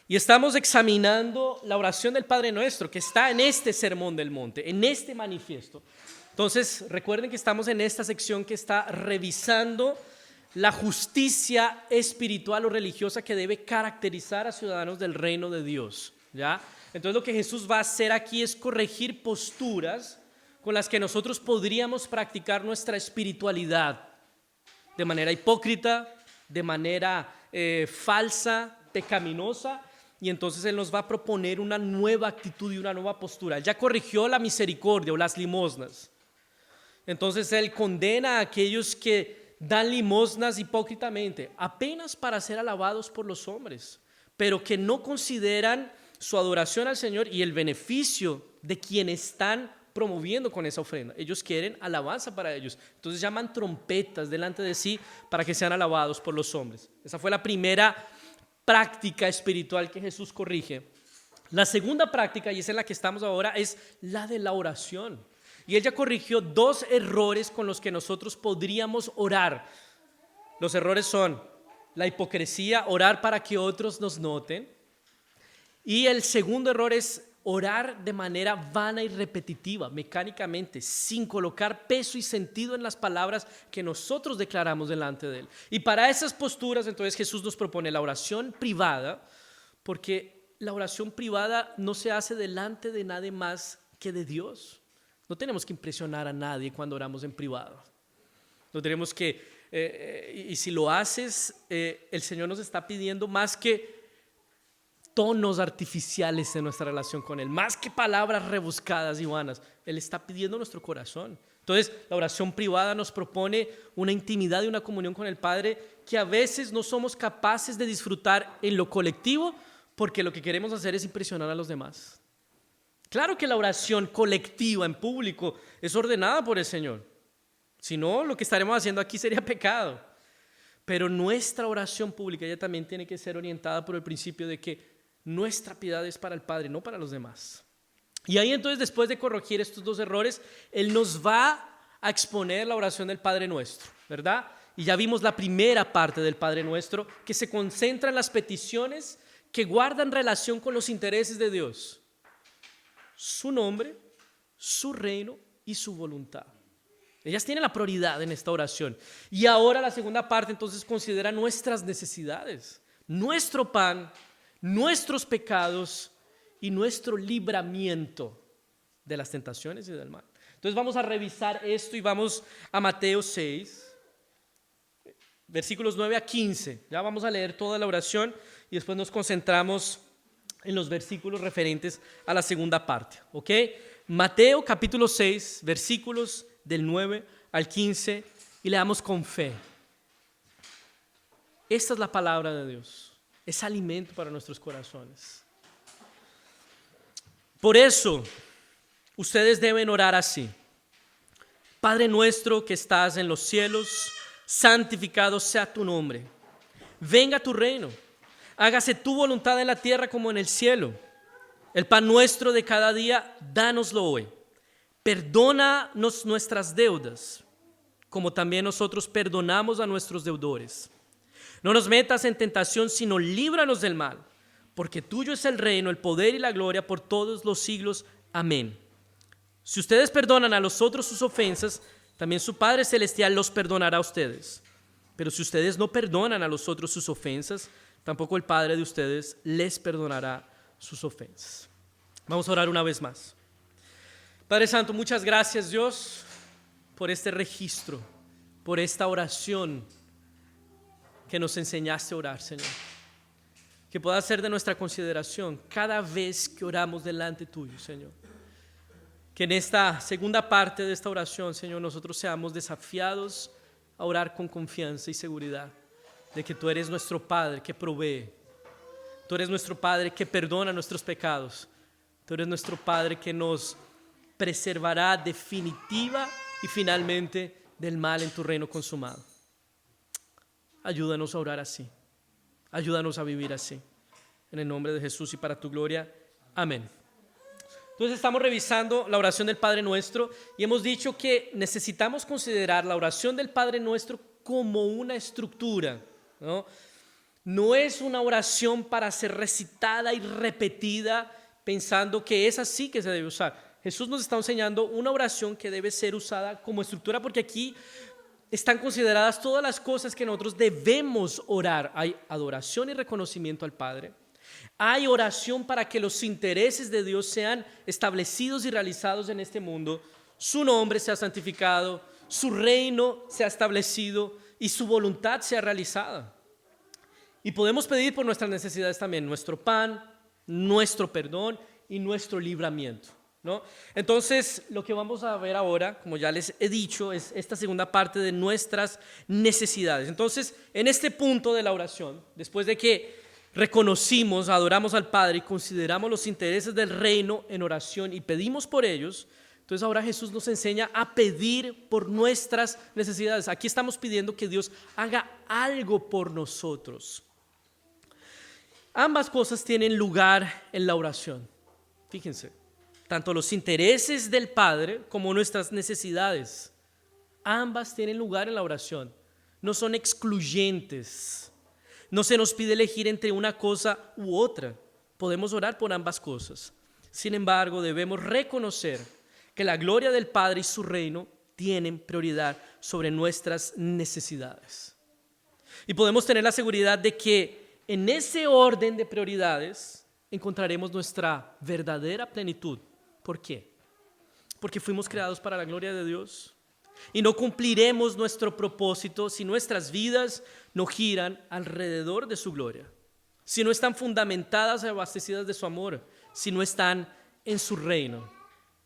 Y estamos examinando la oración del Padre Nuestro, que está en este Sermón del Monte, en este manifiesto. Entonces, recuerden que estamos en esta sección que está revisando la justicia espiritual o religiosa que debe caracterizar a ciudadanos del reino de Dios, ¿ya? Entonces, lo que Jesús va a hacer aquí es corregir posturas con las que nosotros podríamos practicar nuestra espiritualidad de manera hipócrita, de manera falsa, pecaminosa. Y entonces Él nos va a proponer una nueva actitud y una nueva postura. Él ya corrigió la misericordia o las limosnas. Entonces Él condena a aquellos que dan limosnas hipócritamente, apenas para ser alabados por los hombres, pero que no consideran su adoración al Señor y el beneficio de quien están promoviendo con esa ofrenda. Ellos quieren alabanza para ellos. Entonces llaman trompetas delante de sí para que sean alabados por los hombres. Esa fue la primera práctica espiritual que Jesús corrige. La segunda práctica, y es en la que estamos ahora, es la de la oración. Y Él ya corrigió dos errores con los que nosotros podríamos orar. Los errores son la hipocresía, orar para que otros nos noten. Y el segundo error es orar de manera vana y repetitiva, mecánicamente, sin colocar peso y sentido en las palabras que nosotros declaramos delante de Él. Y para esas posturas, entonces Jesús nos propone la oración privada, porque la oración privada no se hace delante de nadie más que de Dios. No tenemos que impresionar a nadie cuando oramos en privado. No tenemos que, y si lo haces, el Señor nos está pidiendo más que tonos artificiales en nuestra relación con Él, más que palabras rebuscadas y vanas. Él está pidiendo nuestro corazón. Entonces, la oración privada nos propone una intimidad y una comunión con el Padre que a veces no somos capaces de disfrutar en lo colectivo porque lo que queremos hacer es impresionar a los demás. Claro que la oración colectiva en público es ordenada por el Señor. Si no, lo que estaremos haciendo aquí sería pecado. Pero nuestra oración pública ya también tiene que ser orientada por el principio de que nuestra piedad es para el Padre, no para los demás. Y ahí entonces, después de corregir estos dos errores, Él nos va a exponer la oración del Padre Nuestro, ¿verdad? Y ya vimos la primera parte del Padre Nuestro, que se concentra en las peticiones que guardan relación con los intereses de Dios. Su nombre, su reino y su voluntad. Ellas tienen la prioridad en esta oración. Y ahora la segunda parte entonces considera nuestras necesidades, nuestro pan, nuestros pecados y nuestro libramiento de las tentaciones y del mal. Entonces vamos a revisar esto y vamos a Mateo 6, versículos 9 a 15. Ya vamos a leer toda la oración y después nos concentramos en los versículos referentes a la segunda parte. ¿Ok? Mateo capítulo 6, versículos del 9 al 15 y leamos con fe. Esta es la palabra de Dios. Es alimento para nuestros corazones. Por eso, ustedes deben orar así. Padre nuestro que estás en los cielos, santificado sea tu nombre. Venga tu reino. Hágase tu voluntad en la tierra como en el cielo. El pan nuestro de cada día, dánoslo hoy. Perdónanos nuestras deudas, como también nosotros perdonamos a nuestros deudores. No nos metas en tentación, sino líbranos del mal, porque tuyo es el reino, el poder y la gloria por todos los siglos. Amén. Si ustedes perdonan a los otros sus ofensas, también su Padre Celestial los perdonará a ustedes. Pero si ustedes no perdonan a los otros sus ofensas, tampoco el Padre de ustedes les perdonará sus ofensas. Vamos a orar una vez más. Padre Santo, muchas gracias, Dios, por este registro, por esta oración que nos enseñaste a orar, Señor. Que pueda ser de nuestra consideración cada vez que oramos delante tuyo, Señor. Que en esta segunda parte de esta oración, Señor, nosotros seamos desafiados a orar con confianza y seguridad de que tú eres nuestro Padre que provee. Tú eres nuestro Padre que perdona nuestros pecados. Tú eres nuestro Padre que nos preservará definitiva y finalmente del mal en tu reino consumado. Ayúdanos a orar así. Ayúdanos a vivir así. En el nombre de Jesús y para tu gloria. Amén. Entonces estamos revisando la oración del Padre Nuestro y hemos dicho que necesitamos considerar la oración del Padre Nuestro como una estructura, ¿no? No es una oración para ser recitada y repetida pensando que es así que se debe usar. Jesús nos está enseñando una oración que debe ser usada como estructura porque aquí están consideradas todas las cosas que nosotros debemos orar. Hay adoración y reconocimiento al Padre. Hay oración para que los intereses de Dios sean establecidos y realizados en este mundo. Su nombre sea santificado, su reino sea establecido y su voluntad sea realizada. Y podemos pedir por nuestras necesidades también, nuestro pan, nuestro perdón y nuestro libramiento, ¿no? Entonces, lo que vamos a ver ahora, como ya les he dicho, es esta segunda parte de nuestras necesidades. Entonces, en este punto de la oración, después de que reconocimos, adoramos al Padre y consideramos los intereses del reino en oración y pedimos por ellos, entonces ahora Jesús nos enseña a pedir por nuestras necesidades. Aquí estamos pidiendo que Dios haga algo por nosotros. Ambas cosas tienen lugar en la oración. Fíjense, tanto los intereses del Padre como nuestras necesidades, ambas tienen lugar en la oración. No son excluyentes. No se nos pide elegir entre una cosa u otra. Podemos orar por ambas cosas. Sin embargo, debemos reconocer que la gloria del Padre y su reino tienen prioridad sobre nuestras necesidades. Y podemos tener la seguridad de que en ese orden de prioridades encontraremos nuestra verdadera plenitud. ¿Por qué? Porque fuimos creados para la gloria de Dios. Y no cumpliremos nuestro propósito si nuestras vidas no giran alrededor de su gloria, si no están fundamentadas y abastecidas de su amor, si no están en su reino.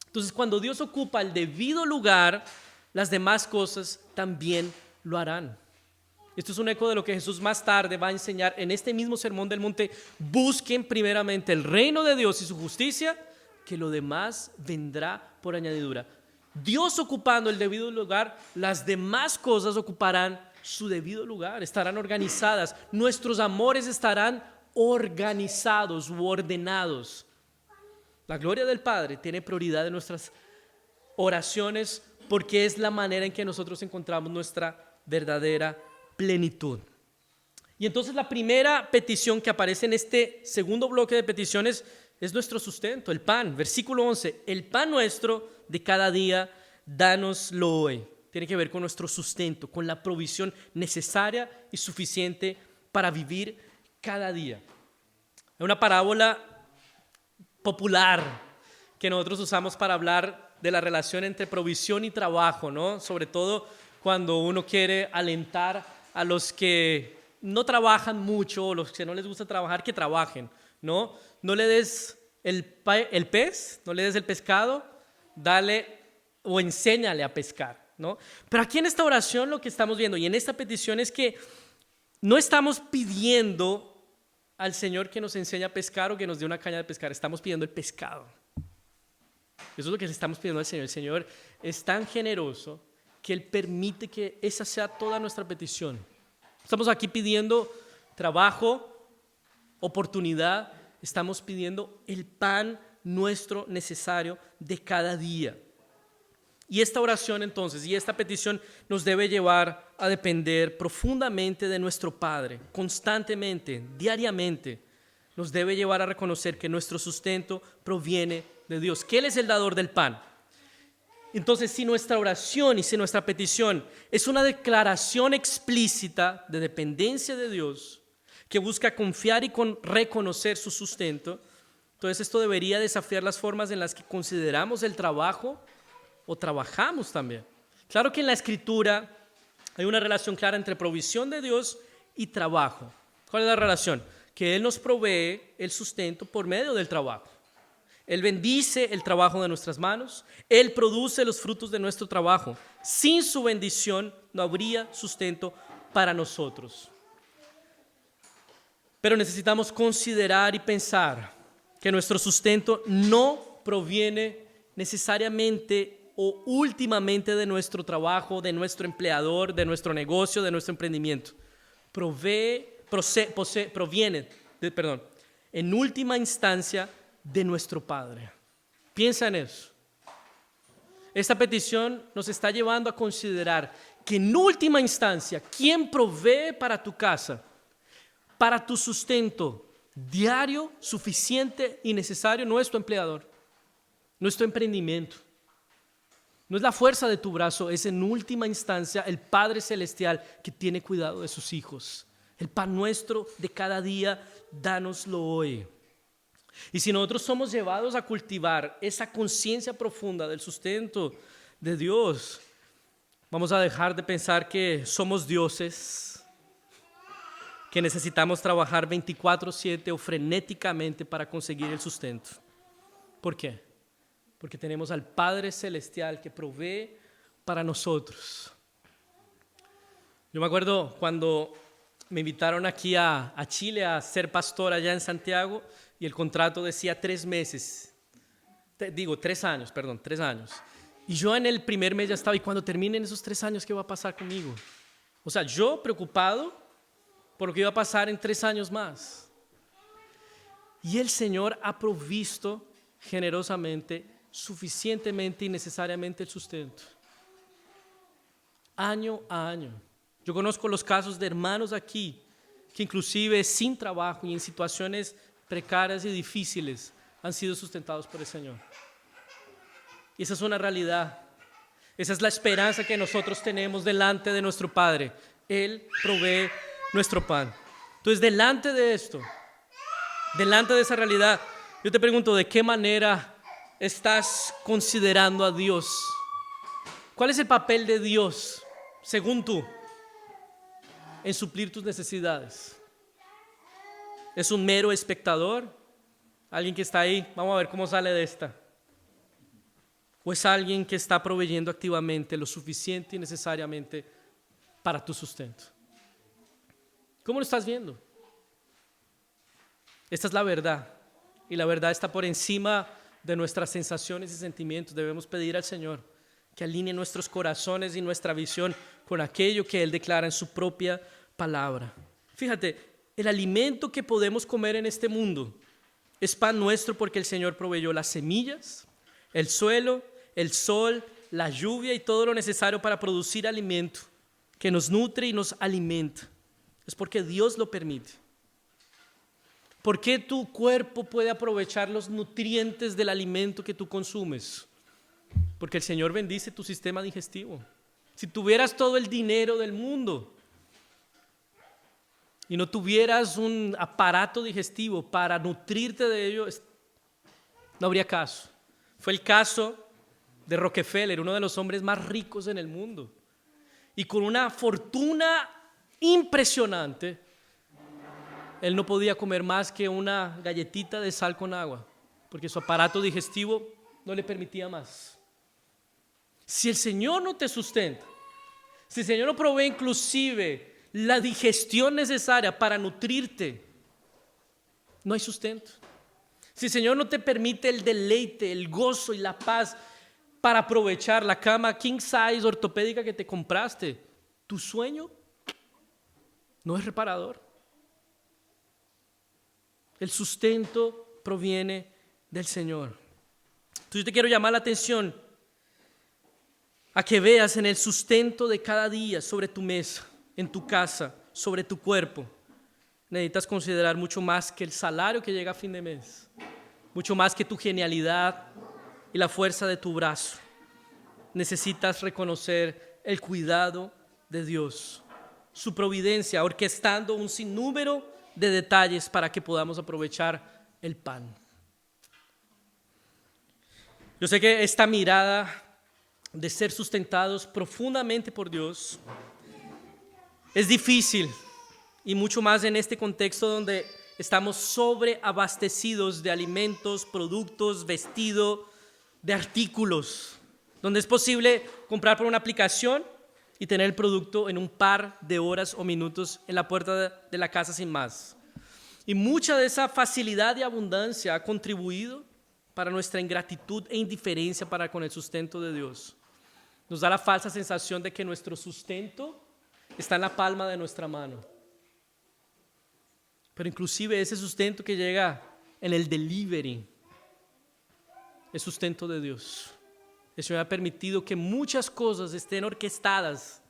Entonces, cuando Dios ocupa el debido lugar, las demás cosas también lo harán. Esto es un eco de lo que Jesús más tarde va a enseñar en este mismo sermón del monte. Busquen primeramente el reino de Dios y su justicia, que lo demás vendrá por añadidura. Dios ocupando el debido lugar, las demás cosas ocuparán su debido lugar, estarán organizadas. Nuestros amores estarán organizados u ordenados. La gloria del Padre tiene prioridad en nuestras oraciones porque es la manera en que nosotros encontramos nuestra verdadera plenitud. Y entonces la primera petición que aparece en este segundo bloque de peticiones es nuestro sustento, el pan. Versículo 11, el pan nuestro de cada día, dánoslo hoy. Tiene que ver con nuestro sustento, con la provisión necesaria y suficiente para vivir cada día. Es una parábola popular que nosotros usamos para hablar de la relación entre provisión y trabajo, ¿no? Sobre todo cuando uno quiere alentar a los que no trabajan mucho o los que no les gusta trabajar, que trabajen, ¿no? No le des el pez, no le des el pescado, dale o enséñale a pescar, ¿no? Pero aquí en esta oración lo que estamos viendo y en esta petición es que no estamos pidiendo al Señor que nos enseñe a pescar o que nos dé una caña de pescar, estamos pidiendo el pescado. Eso es lo que le estamos pidiendo al Señor. El Señor es tan generoso que Él permite que esa sea toda nuestra petición. Estamos aquí pidiendo trabajo, oportunidad, estamos pidiendo el pan nuestro necesario de cada día. Y esta oración entonces, y esta petición nos debe llevar a depender profundamente de nuestro Padre, constantemente, diariamente. Nos debe llevar a reconocer que nuestro sustento proviene de Dios, que Él es el dador del pan. Entonces, si nuestra oración y si nuestra petición es una declaración explícita de dependencia de Dios, que busca confiar y reconocer su sustento, entonces esto debería desafiar las formas en las que consideramos el trabajo o trabajamos también. Claro que en la Escritura hay una relación clara entre provisión de Dios y trabajo. ¿Cuál es la relación? Que Él nos provee el sustento por medio del trabajo. Él bendice el trabajo de nuestras manos. Él produce los frutos de nuestro trabajo. Sin su bendición no habría sustento para nosotros. Pero necesitamos considerar y pensar que nuestro sustento no proviene necesariamente o últimamente de nuestro trabajo, de nuestro empleador, de nuestro negocio, de nuestro emprendimiento. Proviene, en última instancia, de nuestro Padre. Piensa en eso. Esta petición nos está llevando a considerar que en última instancia, ¿quién provee para tu casa? para tu sustento diario, suficiente y necesario, no es tu empleador, no es tu emprendimiento, no es la fuerza de tu brazo, es en última instancia el Padre Celestial que tiene cuidado de sus hijos. El pan nuestro de cada día, dánoslo hoy. Y si nosotros somos llevados a cultivar esa conciencia profunda del sustento de Dios, vamos a dejar de pensar que somos dioses, que necesitamos trabajar 24/7 o frenéticamente para conseguir el sustento. ¿Por qué? Porque tenemos al Padre Celestial que provee para nosotros. Yo me acuerdo cuando me invitaron aquí a Chile a ser pastor allá en Santiago y el contrato decía 3 meses. 3 años, perdón, 3 años. Y yo en el primer mes ya estaba, y cuando terminen esos 3 años, ¿qué va a pasar conmigo? O sea, yo preocupado por lo que iba a pasar en 3 años más. Y el Señor ha provisto generosamente, suficientemente y necesariamente el sustento. Año a año. Yo conozco los casos de hermanos aquí que inclusive sin trabajo y en situaciones precarias y difíciles han sido sustentados por el Señor. Y esa es una realidad. Esa es la esperanza que nosotros tenemos delante de nuestro Padre. Él provee nuestro pan. Entonces, delante de esto, delante de esa realidad, yo te pregunto, ¿de qué manera estás considerando a Dios? ¿Cuál es el papel de Dios, según tú, en suplir tus necesidades? ¿Es un mero espectador? ¿Alguien que está ahí? Vamos a ver cómo sale de esta. ¿O es alguien que está proveyendo activamente lo suficiente y necesariamente para tu sustento? ¿Cómo lo estás viendo? Esta es la verdad. Y la verdad está por encima de nuestras sensaciones y sentimientos. Debemos pedir al Señor que alinee nuestros corazones y nuestra visión con aquello que Él declara en su propia palabra. Fíjate, el alimento que podemos comer en este mundo es pan nuestro porque el Señor proveyó las semillas, el suelo, el sol, la lluvia y todo lo necesario para producir alimento que nos nutre y nos alimenta. Es porque Dios lo permite. ¿Por qué tu cuerpo puede aprovechar los nutrientes del alimento que tú consumes? Porque el Señor bendice tu sistema digestivo. Si tuvieras todo el dinero del mundo y no tuvieras un aparato digestivo para nutrirte de ello, no habría caso. Fue el caso de Rockefeller, uno de los hombres más ricos en el mundo. Y con una fortuna impresionante, él no podía comer más que una galletita de sal con agua, porque su aparato digestivo no le permitía más. Si el Señor no te sustenta, si el Señor no provee inclusive la digestión necesaria para nutrirte, no hay sustento. Si el Señor no te permite el deleite, el gozo y la paz para aprovechar la cama king size ortopédica que te compraste, tu sueño no es reparador. El sustento proviene del Señor. Entonces yo te quiero llamar la atención a que veas en el sustento de cada día sobre tu mesa, en tu casa, sobre tu cuerpo. Necesitas considerar mucho más que el salario que llega a fin de mes, mucho más que tu genialidad y la fuerza de tu brazo. Necesitas reconocer el cuidado de Dios, su providencia, orquestando un sinnúmero de detalles para que podamos aprovechar el pan. Yo sé que esta mirada de ser sustentados profundamente por Dios es difícil, y mucho más en este contexto donde estamos sobreabastecidos de alimentos, productos, vestido, de artículos, donde es posible comprar por una aplicación y tener el producto en un par de horas o minutos en la puerta de la casa sin más. Y mucha de esa facilidad y abundancia ha contribuido para nuestra ingratitud e indiferencia para con el sustento de Dios. Nos da la falsa sensación de que nuestro sustento está en la palma de nuestra mano. Pero inclusive ese sustento que llega en el delivery es sustento de Dios. El Señor ha permitido que muchas cosas estén orquestadas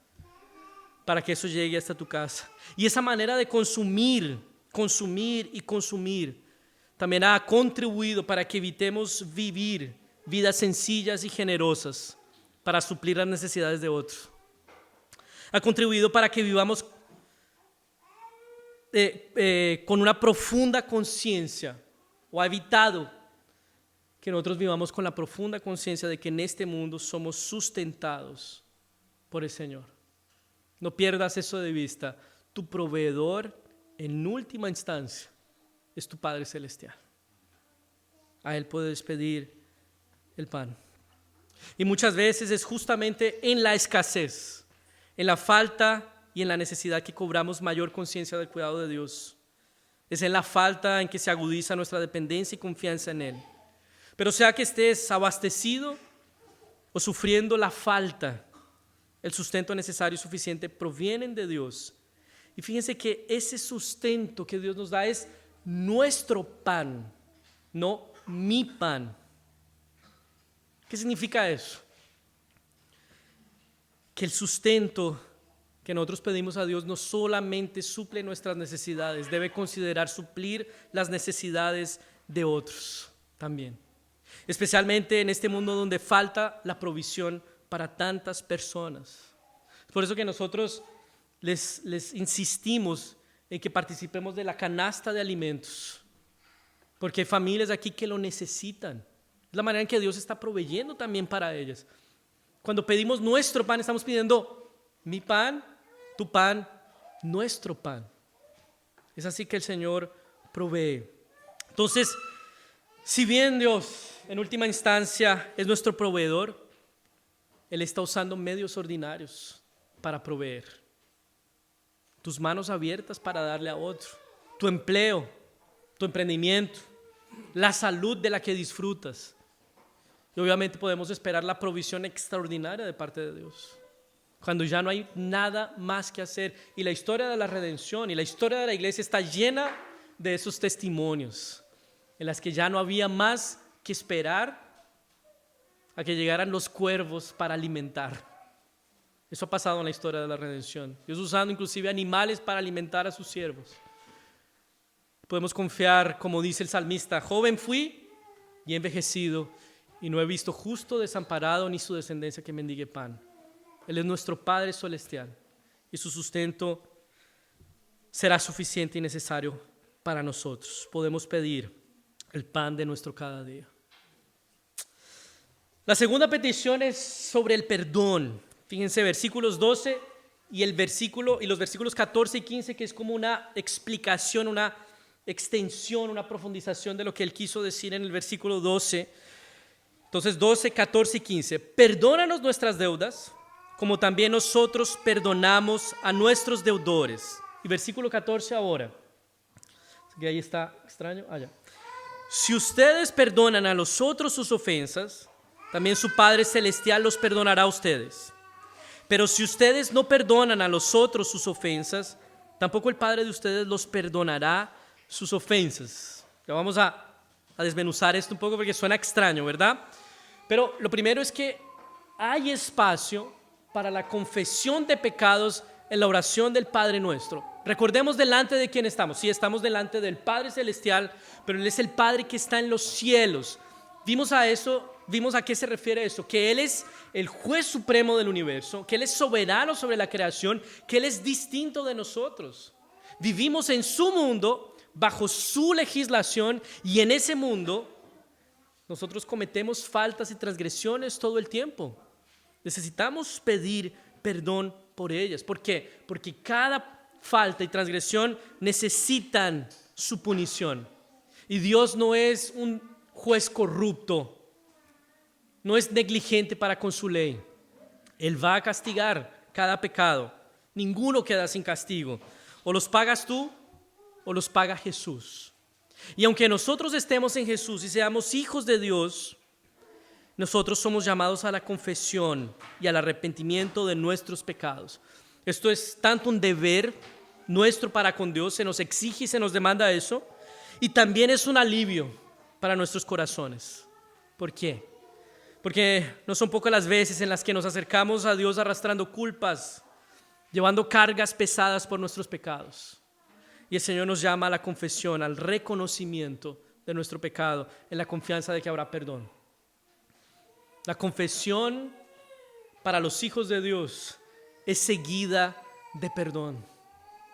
para que eso llegue hasta tu casa. Y esa manera de consumir consumir y consumir, también ha contribuido para que evitemos vivir vidas sencillas y generosas para suplir las necesidades de otros. Ha contribuido para que vivamos con una profunda conciencia, o ha evitado que nosotros vivamos con la profunda conciencia de que en este mundo somos sustentados por el Señor. No pierdas eso de vista. Tu proveedor en última instancia es tu Padre Celestial. A Él puedes pedir el pan. Y muchas veces es justamente en la escasez, en la falta y en la necesidad que cobramos mayor conciencia del cuidado de Dios. Es en la falta en que se agudiza nuestra dependencia y confianza en Él. Pero sea que estés abastecido o sufriendo la falta, el sustento necesario y suficiente provienen de Dios. Y fíjense que ese sustento que Dios nos da es nuestro pan, no mi pan. ¿Qué significa eso? Que el sustento que nosotros pedimos a Dios no solamente suple nuestras necesidades, debe considerar suplir las necesidades de otros también. Especialmente en este mundo donde falta la provisión para tantas personas. Por eso que nosotros les insistimos en que participemos de la canasta de alimentos, porque hay familias aquí que lo necesitan. Es la manera en que Dios está proveyendo también para ellas. Cuando pedimos nuestro pan, estamos pidiendo mi pan, tu pan, nuestro pan. Es así que el Señor provee. Entonces, si bien Dios en última instancia es nuestro proveedor, Él está usando medios ordinarios para proveer. Tus manos abiertas para darle a otro, tu empleo, tu emprendimiento, la salud de la que disfrutas. Y obviamente podemos esperar la provisión extraordinaria de parte de Dios, cuando ya no hay nada más que hacer. Y la historia de la redención y la historia de la iglesia está llena de esos testimonios, en las que ya no había más que esperar a que llegaran los cuervos para alimentar. Eso ha pasado en la historia de la redención. Dios usando inclusive animales para alimentar a sus siervos. Podemos confiar, como dice el salmista: joven fui y he envejecido, y no he visto justo desamparado ni su descendencia que mendigue pan. Él es nuestro Padre Celestial y su sustento será suficiente y necesario para nosotros. Podemos pedir el pan de nuestro cada día. La segunda petición es sobre el perdón. Fíjense, versículos 12 y los versículos 14 y 15, que es como una explicación, una extensión, una profundización de lo que él quiso decir en el versículo 12. Entonces 12, 14 y 15. Perdónanos nuestras deudas, como también nosotros perdonamos a nuestros deudores. Y versículo 14 ahora. Que ahí está extraño. Allá. Si ustedes perdonan a los otros sus ofensas, también su Padre Celestial los perdonará a ustedes. Pero si ustedes no perdonan a los otros sus ofensas, tampoco el Padre de ustedes los perdonará sus ofensas. Ya vamos a desmenuzar esto un poco porque suena extraño, ¿verdad? Pero lo primero es que hay espacio para la confesión de pecados en la oración del Padre Nuestro. Recordemos delante de quién estamos. Sí, estamos delante del Padre Celestial, pero Él es el Padre que está en los cielos. Vimos a qué se refiere eso, que Él es el juez supremo del universo, que Él es soberano sobre la creación, que Él es distinto de nosotros. Vivimos en su mundo, bajo su legislación, y en ese mundo nosotros cometemos faltas y transgresiones todo el tiempo. Necesitamos pedir perdón por ellas. ¿Por qué? Porque cada falta y transgresión necesitan su punición. Y Dios no es un juez corrupto, no es negligente para con su ley. Él va a castigar cada pecado. Ninguno queda sin castigo. O los pagas tú o los paga Jesús. Y aunque nosotros estemos en Jesús y seamos hijos de Dios, nosotros somos llamados a la confesión y al arrepentimiento de nuestros pecados. Esto es tanto un deber nuestro para con Dios, se nos exige y se nos demanda eso, y también es un alivio para nuestros corazones. ¿Por qué? Porque no son pocas las veces en las que nos acercamos a Dios arrastrando culpas, llevando cargas pesadas por nuestros pecados. Y el Señor nos llama a la confesión, al reconocimiento de nuestro pecado, en la confianza de que habrá perdón. La confesión para los hijos de Dios es seguida de perdón.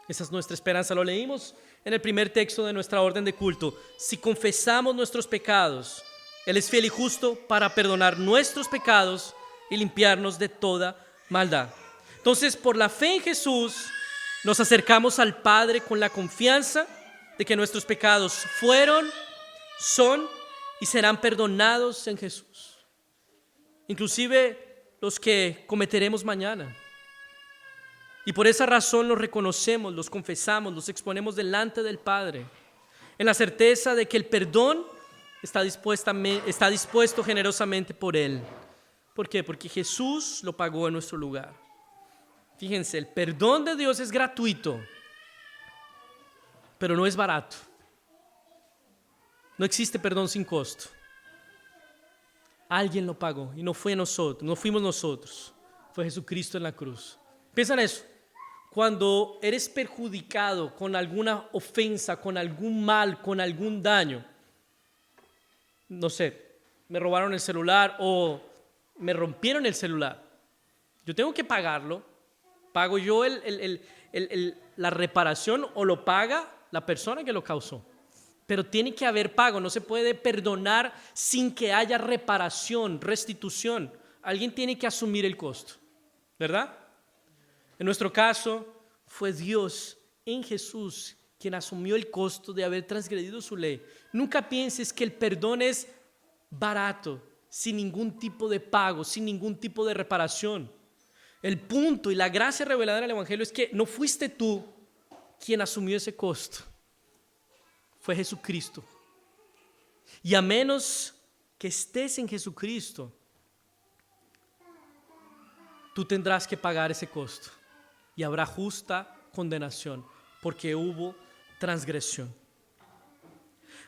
Esa es nuestra esperanza. Lo leímos en el primer texto de nuestra orden de culto. Si confesamos nuestros pecados, Él es fiel y justo para perdonar nuestros pecados y limpiarnos de toda maldad. Entonces, por la fe en Jesús, nos acercamos al Padre con la confianza de que nuestros pecados fueron, son y serán perdonados en Jesús. Inclusive los que cometeremos mañana. Y por esa razón los reconocemos, los confesamos, los exponemos delante del Padre, en la certeza de que el perdón está dispuesto generosamente por Él. ¿Por qué? Porque Jesús lo pagó en nuestro lugar. Fíjense, el perdón de Dios es gratuito, pero no es barato. No existe perdón sin costo. Alguien lo pagó y no fue nosotros, no fuimos nosotros, fue Jesucristo en la cruz. Piensa en eso. Cuando eres perjudicado con alguna ofensa, con algún mal, con algún daño, no sé, me robaron el celular o me rompieron el celular, yo tengo que pagarlo. ¿Pago yo la reparación o lo paga la persona que lo causó? Pero tiene que haber pago, no se puede perdonar sin que haya reparación, restitución. Alguien tiene que asumir el costo, ¿verdad? En nuestro caso, fue Dios en Jesús quien asumió el costo de haber transgredido su ley. Nunca pienses que el perdón es barato, sin ningún tipo de pago, sin ningún tipo de reparación. El punto y la gracia revelada en el Evangelio es que no fuiste tú quien asumió ese costo. Fue Jesucristo. Y a menos que estés en Jesucristo, tú tendrás que pagar ese costo. Y habrá justa condenación, porque hubo transgresión.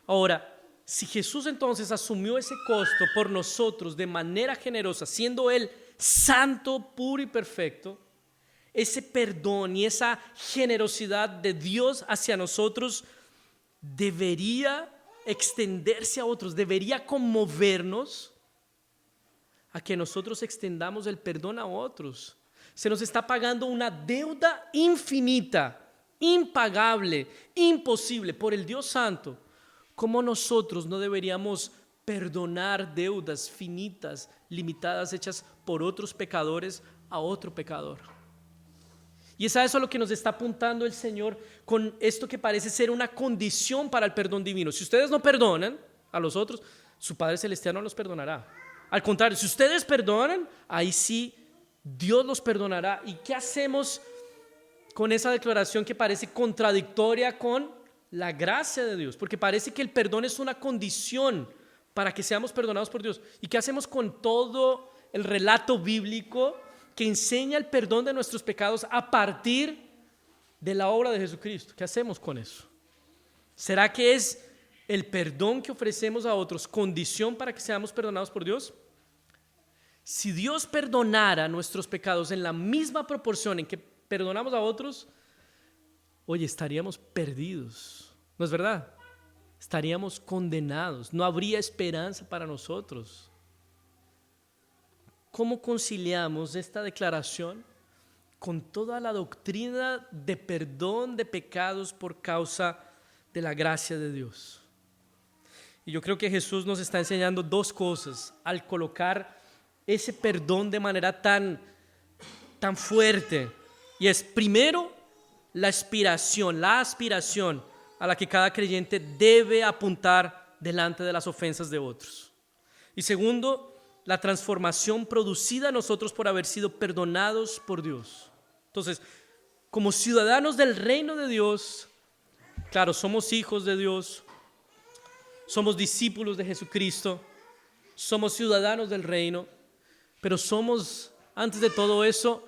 Ahora, si Jesús entonces asumió ese costo por nosotros de manera generosa, siendo Él santo, puro y perfecto, ese perdón y esa generosidad de Dios hacia nosotros debería extenderse a otros, debería conmovernos a que nosotros extendamos el perdón a otros. Se nos está pagando una deuda infinita, impagable, imposible por el Dios Santo. ¿Cómo nosotros no deberíamos perdonar deudas finitas, limitadas, hechas por otros pecadores a otro pecador? Y es a eso a lo que nos está apuntando el Señor con esto que parece ser una condición para el perdón divino. Si ustedes no perdonan a los otros, su Padre Celestial no los perdonará. Al contrario, si ustedes perdonan, ahí sí Dios los perdonará. ¿Y qué hacemos con esa declaración que parece contradictoria con la gracia de Dios? Porque parece que el perdón es una condición para que seamos perdonados por Dios. ¿Y qué hacemos con todo el relato bíblico que enseña el perdón de nuestros pecados a partir de la obra de Jesucristo? ¿Qué hacemos con eso? ¿Será que es el perdón que ofrecemos a otros condición para que seamos perdonados por Dios? Si Dios perdonara nuestros pecados en la misma proporción en que perdonamos a otros, oye, estaríamos perdidos, ¿no es verdad? Estaríamos condenados, no habría esperanza para nosotros. ¿Cómo conciliamos esta declaración con toda la doctrina de perdón de pecados por causa de la gracia de Dios? Y yo creo que Jesús nos está enseñando dos cosas al colocar ese perdón de manera tan fuerte. Y es, primero, la aspiración a la que cada creyente debe apuntar delante de las ofensas de otros. Y segundo, la transformación producida en nosotros por haber sido perdonados por Dios. Entonces, como ciudadanos del reino de Dios, claro, somos hijos de Dios, somos discípulos de Jesucristo, somos ciudadanos del reino, pero somos, antes de todo eso,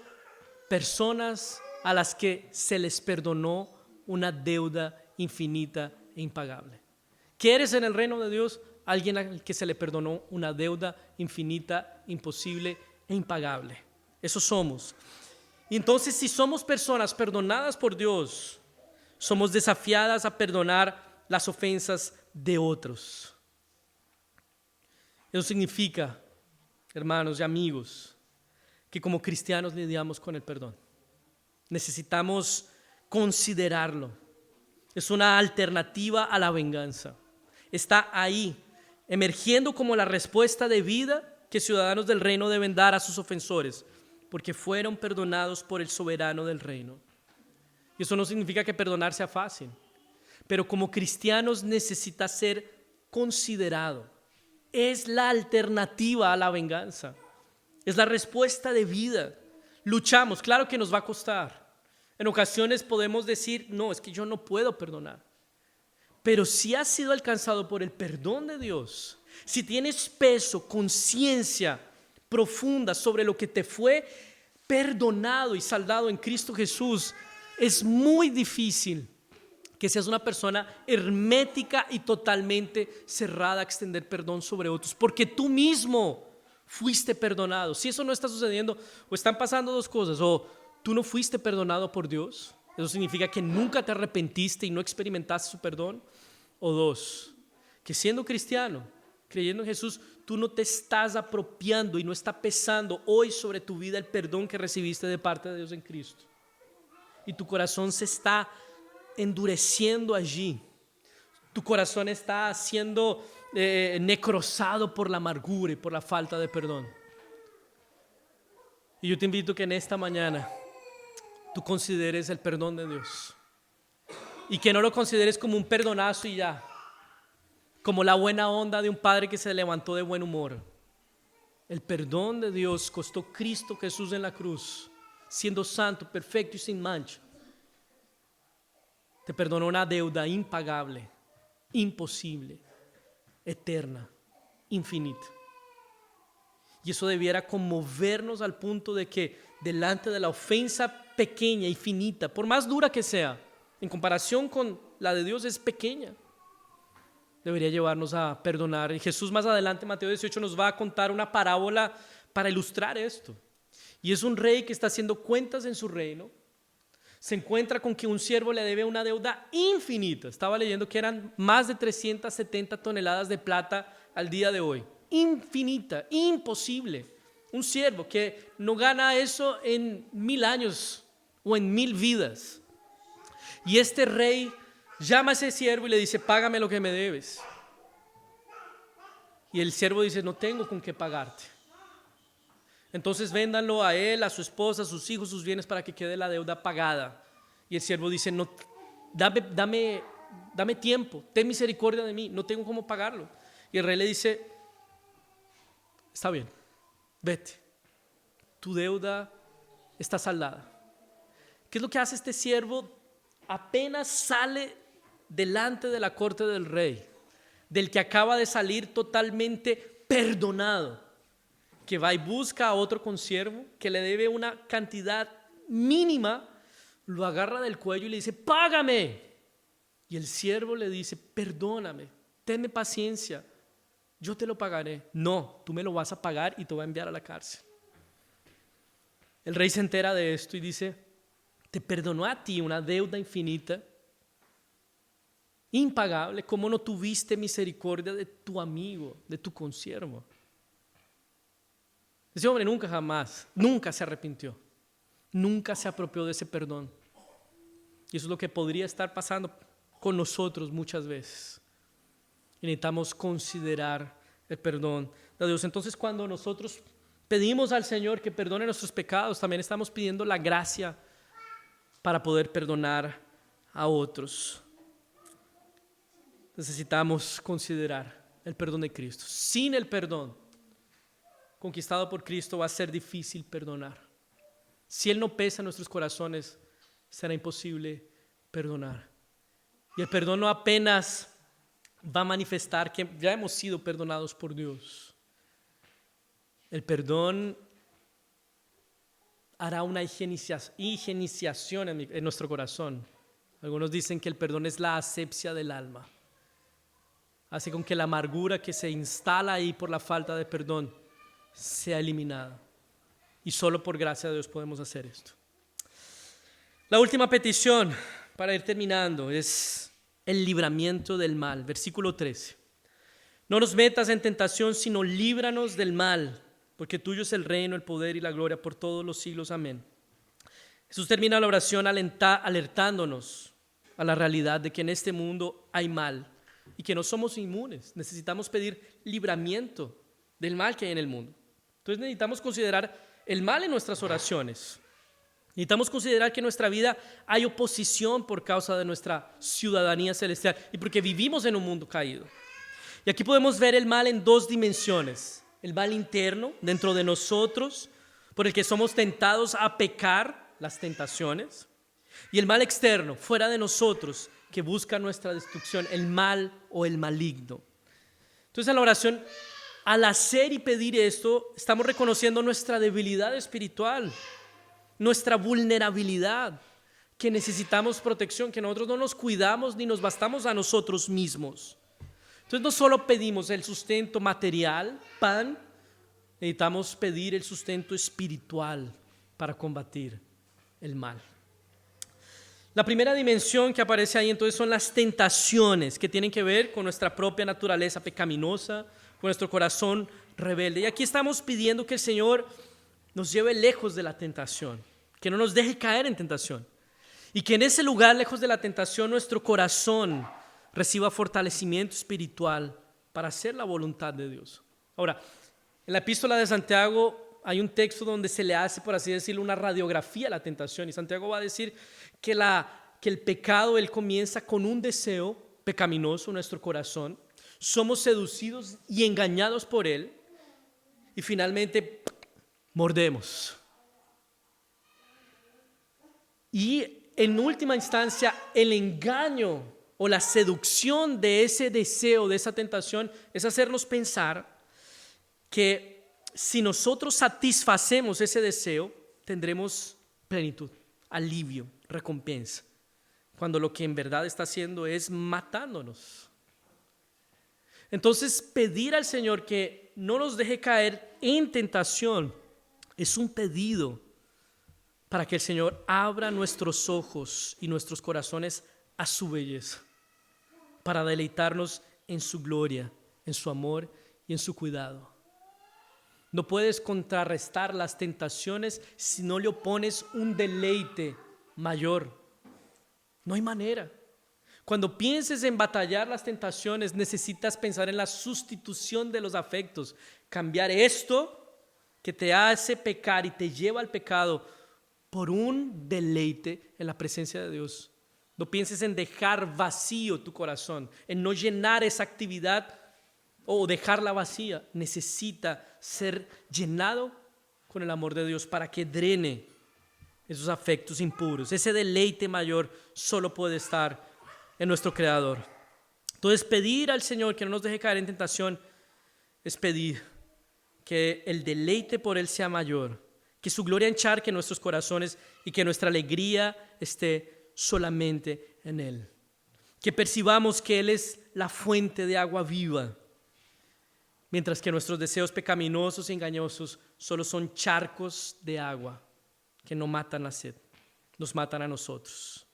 personas a las que se les perdonó una deuda infinita e impagable. ¿Qué eres en el reino de Dios? Alguien al que se le perdonó una deuda infinita, imposible e impagable. Eso somos. Y entonces, si somos personas perdonadas por Dios, somos desafiadas a perdonar las ofensas de otros. Eso significa, hermanos y amigos, que como cristianos lidiamos con el perdón. Necesitamos considerarlo. Es una alternativa a la venganza. Está ahí, emergiendo como la respuesta de vida que ciudadanos del reino deben dar a sus ofensores, porque fueron perdonados por el soberano del reino. Y eso no significa que perdonar sea fácil, pero como cristianos necesita ser considerado. Es la alternativa a la venganza. Es la respuesta de vida. Luchamos, claro que nos va a costar. En ocasiones podemos decir, no, es que yo no puedo perdonar. Pero si has sido alcanzado por el perdón de Dios, si tienes peso, conciencia profunda sobre lo que te fue perdonado y saldado en Cristo Jesús, es muy difícil que seas una persona hermética y totalmente cerrada a extender perdón sobre otros, porque tú mismo fuiste perdonado. Si eso no está sucediendo, o están pasando dos cosas: o tú no fuiste perdonado por Dios, eso significa que nunca te arrepentiste y no experimentaste su perdón; o dos, que siendo cristiano, creyendo en Jesús, tú no te estás apropiando y no está pesando hoy sobre tu vida el perdón que recibiste de parte de Dios en Cristo. Y tu corazón se está endureciendo allí. Tu corazón está siendo necrosado por la amargura y por la falta de perdón. Y yo te invito que en esta mañana tú consideres el perdón de Dios. Y que no lo consideres como un perdonazo y ya, como la buena onda de un padre que se levantó de buen humor. El perdón de Dios costó Cristo Jesús en la cruz, siendo santo, perfecto y sin mancha. Te perdonó una deuda impagable, imposible, eterna, infinita. Y eso debiera conmovernos al punto de que delante de la ofensa pequeña y finita, por más dura que sea, en comparación con la de Dios es pequeña, debería llevarnos a perdonar. Y Jesús más adelante, Mateo 18, nos va a contar una parábola para ilustrar esto. Y es un rey que está haciendo cuentas en su reino. Se encuentra con que un siervo le debe una deuda infinita. Estaba leyendo que eran más de 370 toneladas de plata al día de hoy. Infinita, imposible. Un siervo que no gana eso en 1000 años o en 1000 vidas. Y este rey llama a ese siervo y le dice: págame lo que me debes. Y el siervo dice: no tengo con qué pagarte. Entonces véndanlo a él, a su esposa, a sus hijos, sus bienes, para que quede la deuda pagada. Y el siervo dice: no, dame tiempo, ten misericordia de mí, no tengo cómo pagarlo. Y el rey le dice: está bien, vete, tu deuda está saldada. ¿Qué es lo que hace este siervo? Apenas sale delante de la corte del rey, del que acaba de salir totalmente perdonado, que va y busca a otro consiervo que le debe una cantidad mínima, lo agarra del cuello y le dice: págame. Y el siervo le dice: perdóname, tenme paciencia, yo te lo pagaré. No, tú me lo vas a pagar y te voy a enviar a la cárcel. El rey se entera de esto y dice: te perdonó a ti una deuda infinita, impagable. ¿Cómo no tuviste misericordia de tu amigo, de tu consiervo? Ese hombre nunca se arrepintió, nunca se apropió de ese perdón. Y eso es lo que podría estar pasando con nosotros muchas veces. Y necesitamos considerar el perdón de Dios. Entonces, cuando nosotros pedimos al Señor que perdone nuestros pecados, también estamos pidiendo la gracia para poder perdonar a otros. Necesitamos considerar el perdón de Cristo. Sin el perdón conquistado por Cristo va a ser difícil perdonar. Si Él no pesa en nuestros corazones, será imposible perdonar. Y el perdón no apenas va a manifestar que ya hemos sido perdonados por Dios. El perdón hará una higienización en nuestro corazón. Algunos dicen que el perdón es la asepsia del alma. Hace con que la amargura que se instala ahí por la falta de perdón sea eliminada. Y solo por gracia de Dios podemos hacer esto. La última petición para ir terminando, es el libramiento del mal. Versículo 13. No nos metas en tentación, sino líbranos del mal, porque tuyo es el reino, el poder y la gloria por todos los siglos. Amén. Jesús termina la oración alertándonos a la realidad de que en este mundo hay mal y que no somos inmunes. Necesitamos pedir libramiento del mal que hay en el mundo. Entonces necesitamos considerar el mal en nuestras oraciones. Necesitamos considerar que en nuestra vida hay oposición por causa de nuestra ciudadanía celestial y porque vivimos en un mundo caído. Y aquí podemos ver el mal en dos dimensiones. El mal interno dentro de nosotros, por el que somos tentados a pecar, las tentaciones. Y el mal externo, fuera de nosotros, que busca nuestra destrucción, el mal o el maligno. Entonces en la oración, al hacer y pedir esto, estamos reconociendo nuestra debilidad espiritual, nuestra vulnerabilidad, que necesitamos protección, que nosotros no nos cuidamos ni nos bastamos a nosotros mismos. Entonces no solo pedimos el sustento material, pan, necesitamos pedir el sustento espiritual para combatir el mal. La primera dimensión que aparece ahí entonces son las tentaciones que tienen que ver con nuestra propia naturaleza pecaminosa, con nuestro corazón rebelde. Y aquí estamos pidiendo que el Señor nos lleve lejos de la tentación, que no nos deje caer en tentación. Y que en ese lugar, lejos de la tentación, nuestro corazón reciba fortalecimiento espiritual para hacer la voluntad de Dios. Ahora, en la epístola de Santiago hay un texto donde se le hace, por así decirlo, una radiografía a la tentación. Y Santiago va a decir que el pecado, él comienza con un deseo pecaminoso en nuestro corazón. Somos seducidos y engañados por él. Y finalmente mordemos. Y en última instancia, el engaño o la seducción de ese deseo, de esa tentación, es hacernos pensar que si nosotros satisfacemos ese deseo, tendremos plenitud, alivio, recompensa, cuando lo que en verdad está haciendo es matándonos. Entonces, pedir al Señor que no nos deje caer en tentación es un pedido para que el Señor abra nuestros ojos y nuestros corazones a su belleza, para deleitarnos en su gloria, en su amor y en su cuidado. No puedes contrarrestar las tentaciones si no le opones un deleite mayor. No hay manera. Cuando pienses en batallar las tentaciones, necesitas pensar en la sustitución de los afectos. Cambiar esto que te hace pecar y te lleva al pecado por un deleite en la presencia de Dios. No pienses en dejar vacío tu corazón, en no llenar esa actividad o dejarla vacía. Necesita ser llenado con el amor de Dios para que drene esos afectos impuros. Ese deleite mayor solo puede estar en nuestro Creador. Entonces, pedir al Señor que no nos deje caer en tentación es pedir que el deleite por Él sea mayor, que su gloria encharque nuestros corazones y que nuestra alegría esté solamente en Él. Que percibamos que Él es la fuente de agua viva, mientras que nuestros deseos pecaminosos y engañosos solo son charcos de agua que no matan la sed, nos matan a nosotros.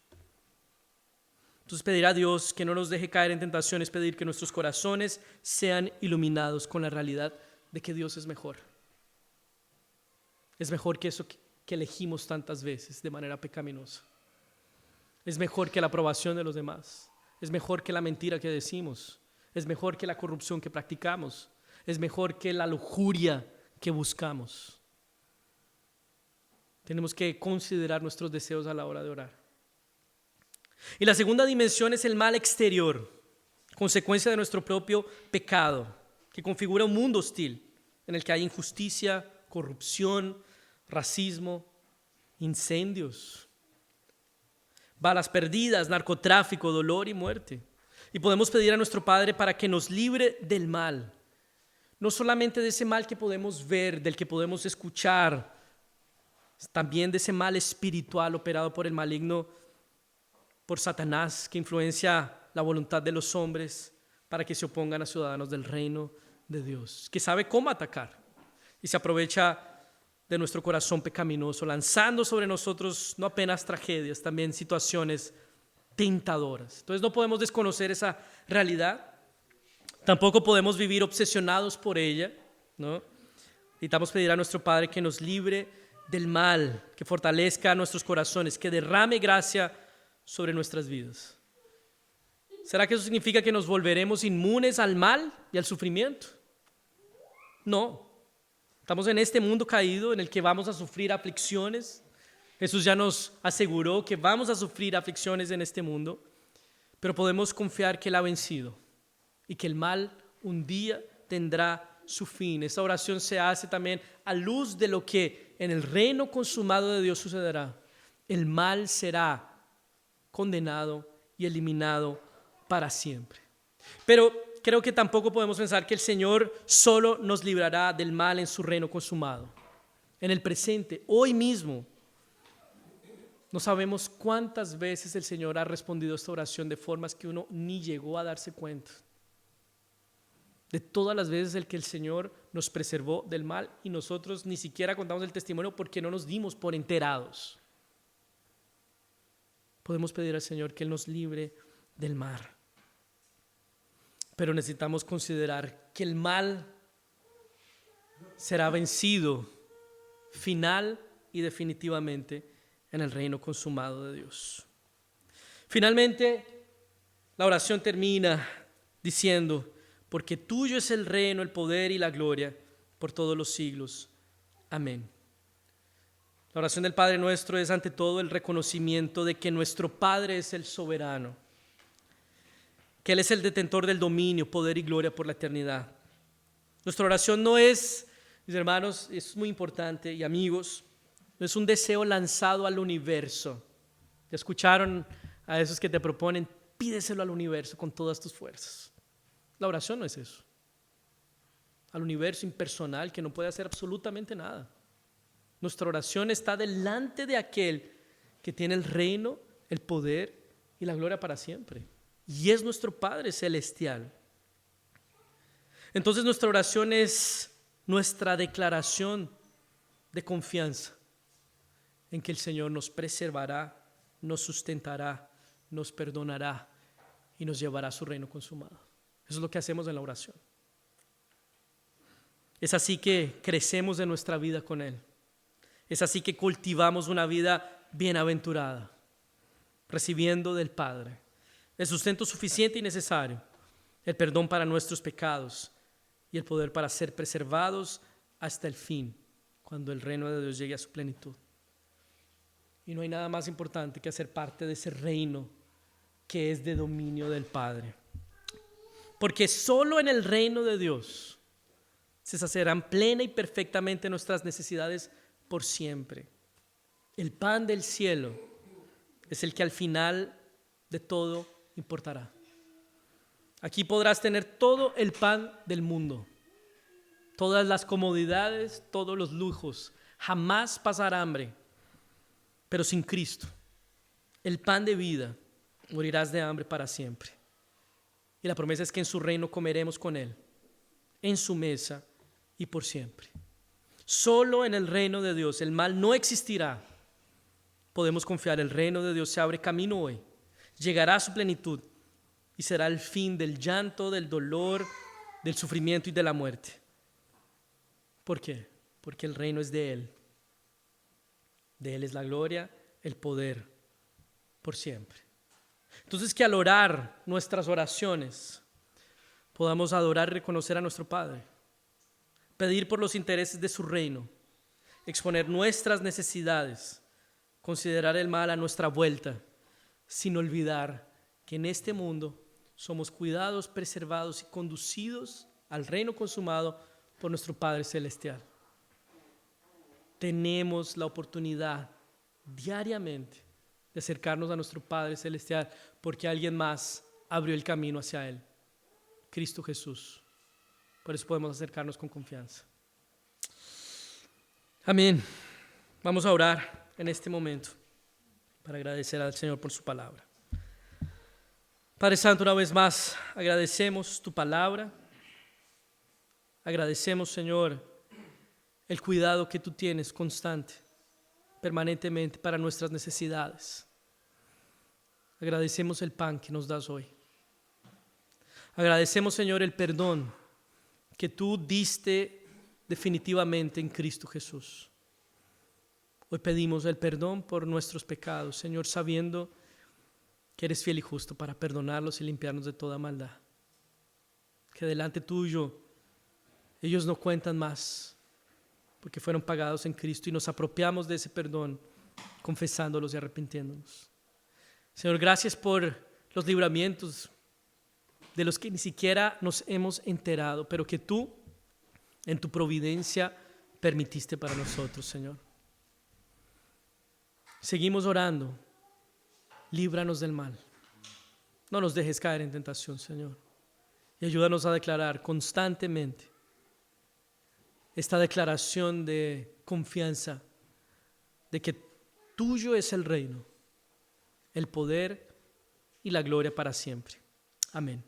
Entonces pedir a Dios que no nos deje caer en tentaciones, pedir que nuestros corazones sean iluminados con la realidad de que Dios es mejor. Es mejor que eso que elegimos tantas veces de manera pecaminosa. Es mejor que la aprobación de los demás. Es mejor que la mentira que decimos. Es mejor que la corrupción que practicamos. Es mejor que la lujuria que buscamos. Tenemos que considerar nuestros deseos a la hora de orar. Y la segunda dimensión es el mal exterior, consecuencia de nuestro propio pecado, que configura un mundo hostil en el que hay injusticia, corrupción, racismo, incendios, balas perdidas, narcotráfico, dolor y muerte. Y podemos pedir a nuestro Padre para que nos libre del mal, no solamente de ese mal que podemos ver, del que podemos escuchar, también de ese mal espiritual operado por el maligno, por Satanás, que influencia la voluntad de los hombres para que se opongan a ciudadanos del reino de Dios, que sabe cómo atacar y se aprovecha de nuestro corazón pecaminoso, lanzando sobre nosotros no apenas tragedias, también situaciones tentadoras. Entonces no podemos desconocer esa realidad. Tampoco podemos vivir obsesionados por ella, ¿no? Necesitamos pedir a nuestro Padre que nos libre del mal, que fortalezca nuestros corazones, que derrame gracia sobre nuestras vidas. ¿Será que eso significa que nos volveremos inmunes al mal y al sufrimiento? No. Estamos en este mundo caído en el que vamos a sufrir aflicciones. Jesús ya nos aseguró que vamos a sufrir aflicciones en este mundo, pero podemos confiar que Él ha vencido y que el mal un día tendrá su fin. Esta oración se hace también a luz de lo que en el reino consumado de Dios sucederá. El mal será condenado y eliminado para siempre. Pero creo que tampoco podemos pensar que el Señor solo nos librará del mal en su reino consumado. En el presente, hoy mismo, no sabemos cuántas veces el Señor ha respondido a esta oración de formas que uno ni llegó a darse cuenta. De todas las veces en que el Señor nos preservó del mal y nosotros ni siquiera contamos el testimonio porque no nos dimos por enterados. Podemos pedir al Señor que Él nos libre del mal. Pero necesitamos considerar que el mal será vencido final y definitivamente en el reino consumado de Dios. Finalmente, la oración termina diciendo: porque tuyo es el reino, el poder y la gloria por todos los siglos. Amén. La oración del Padre Nuestro es ante todo el reconocimiento de que nuestro Padre es el soberano, que Él es el detentor del dominio, poder y gloria por la eternidad. Nuestra oración no es, mis hermanos, es muy importante y amigos, no es un deseo lanzado al universo. ¿Ya escucharon a esos que te proponen? Pídeselo al universo con todas tus fuerzas. La oración no es eso. Al universo impersonal que no puede hacer absolutamente nada. Nuestra oración está delante de aquel que tiene el reino, el poder y la gloria para siempre. Y es nuestro Padre celestial. Entonces nuestra oración es nuestra declaración de confianza en que el Señor nos preservará, nos sustentará, nos perdonará y nos llevará a su reino consumado. Eso es lo que hacemos en la oración. Es así que crecemos en nuestra vida con Él. Es así que cultivamos una vida bienaventurada, recibiendo del Padre el sustento suficiente y necesario, el perdón para nuestros pecados y el poder para ser preservados hasta el fin, cuando el reino de Dios llegue a su plenitud. Y no hay nada más importante que hacer parte de ese reino que es de dominio del Padre. Porque solo en el reino de Dios se saciarán plena y perfectamente nuestras necesidades por siempre. El pan del cielo es el que al final de todo importará. Aquí podrás tener todo el pan del mundo, todas las comodidades, todos los lujos, jamás pasar hambre, pero sin Cristo, el pan de vida, morirás de hambre para siempre. Y la promesa es que en su reino comeremos con Él, en su mesa y por siempre. Solo en el reino de Dios el mal no existirá. Podemos confiar, el reino de Dios se abre camino hoy, llegará a su plenitud y será el fin del llanto, del dolor, del sufrimiento y de la muerte. ¿Por qué? Porque el reino es de Él. De Él es la gloria, el poder, por siempre. Entonces, que al orar nuestras oraciones podamos adorar y reconocer a nuestro Padre, pedir por los intereses de su reino, exponer nuestras necesidades, considerar el mal a nuestra vuelta, sin olvidar que en este mundo somos cuidados, preservados y conducidos al reino consumado por nuestro Padre Celestial. Tenemos la oportunidad diariamente de acercarnos a nuestro Padre Celestial porque alguien más abrió el camino hacia Él, Cristo Jesús. Por eso podemos acercarnos con confianza. Amén. Vamos a orar en este momento para agradecer al Señor por su palabra. Padre Santo, una vez más agradecemos tu palabra. Agradecemos, Señor, el cuidado que tú tienes constante, permanentemente para nuestras necesidades. Agradecemos el pan que nos das hoy. Agradecemos, Señor, el perdón que tú diste definitivamente en Cristo Jesús. Hoy pedimos el perdón por nuestros pecados, Señor, sabiendo que eres fiel y justo para perdonarlos y limpiarnos de toda maldad. Que delante tuyo ellos no cuentan más, porque fueron pagados en Cristo y nos apropiamos de ese perdón, confesándolos y arrepintiéndonos. Señor, gracias por los libramientos de los que ni siquiera nos hemos enterado, pero que tú, en tu providencia, permitiste para nosotros, Señor. Seguimos orando. Líbranos del mal. No nos dejes caer en tentación, Señor. Y ayúdanos a declarar constantemente esta declaración de confianza de que tuyo es el reino, el poder y la gloria para siempre. Amén.